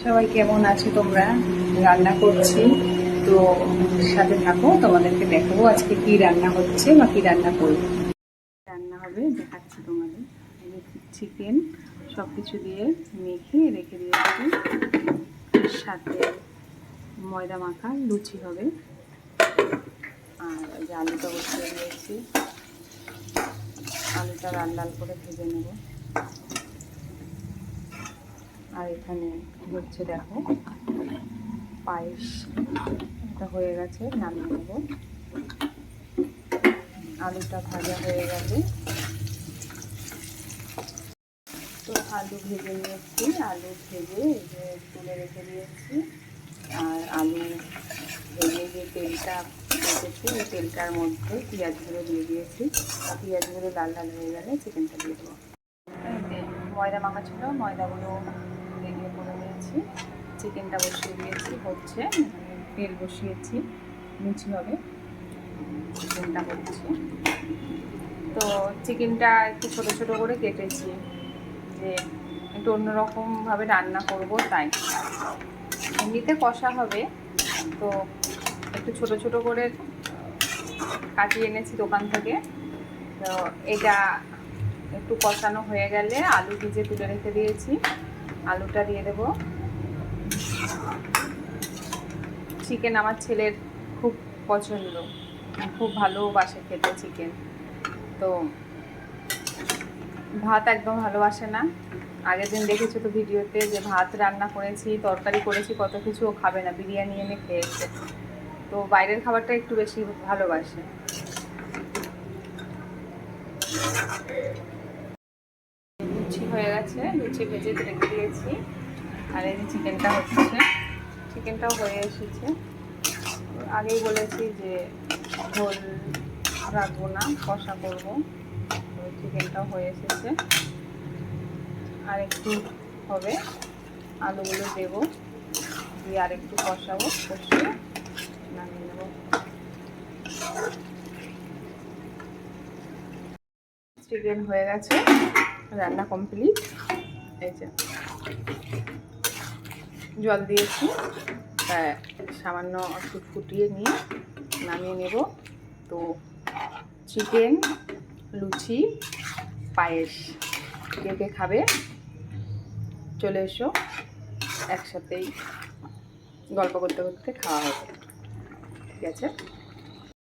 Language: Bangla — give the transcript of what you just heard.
সবাই কেমন আছো তোমরা? রান্না করছি, তো সাথে থাকো, তোমাদেরকে দেখাবো আজকে কি রান্না হচ্ছে বা কি রান্না করবো। রান্না হবে দেখাচ্ছি তোমাদের। চিকেন সব কিছু দিয়ে মেখে রেখে দিয়েছি, সাথে ময়দা মাখা লুচি হবে, আর যে আলুটা বসিয়ে দিয়েছি, আলুটা লাল লাল করে ভেজে নেব। আর এখানে হচ্ছে দেখো পায়েস, এটা হয়ে গেছে, নামিয়ে নেব। আলুটা ভাজা হয়ে গেছে, তো আলু ভেজে নিয়েছি, আলু ভেজে যে তুলে রেখে দিয়েছি। আর আলু ভেজে যে তেলটা রেখেছি, এই তেলটার মধ্যে পেঁয়াজগুলো দিয়ে দিয়েছি। পেঁয়াজগুলো লাল লাল হয়ে গেলে চিকেনটা দিয়ে দেবো। ময়দা মাখা ছিল, ময়দাগুলো রেডি করে নিয়েছি, চিকেনটা বসিয়ে দিয়েছি, হচ্ছে তেল বসিয়েছি, লুচি হবে, চিকেনটা হচ্ছে। তো চিকেনটা একটু ছোটো ছোটো করে কেটেছি, যে একটু অন্যরকমভাবে রান্না করব, তাই এমনিতে কষা হবে, তো একটু ছোট ছোট করে কাটিয়ে এনেছি দোকান থেকে। তো এটা একটু কষানো হয়ে গেলে আলু ভিজে তুলে রেখে দিয়েছি, আলুটা দিয়ে দেব। চিকেন আমার ছেলের খুব পছন্দ, খুব ভালোবাসে খেতে চিকেন। তো ভাত একদম ভালোবাসে না। আগের দিন দেখেছো তো ভিডিওতে, যে ভাত রান্না করেছি, তরকারি করেছি, কত কিছু ও খাবে না, বিরিয়ানি এনে খেয়েছে। তো বাইরের খাবারটা একটু বেশি ভালোবাসে। লুচি হয়ে গেছে, লুচি ভেজে রেখে দিয়েছি, আর এই যে চিকেনটা হচ্ছে, চিকেনটাও হয়ে এসেছে। আগেই বলেছি যে ঝোল রাখবো না, কষা করবো। তো চিকেনটাও হয়ে এসেছে, আর একটু হবে, আলুগুলো দেবো, দিয়ে আর একটু কষাবো, কষিয়ে নামিয়ে নেবো। চিকেন হয়ে গেছে, রান্না কমপ্লিট। এই যে জল দিয়েছি, সামান্য একটু ফুটিয়ে নিয়ে নামিয়ে নেব। তো চিকেন, লুচি, পায়েস, কে কে খাবে চলে এসো, একসাথেই গল্প করতে করতে খাওয়া হবে। ঠিক আছে।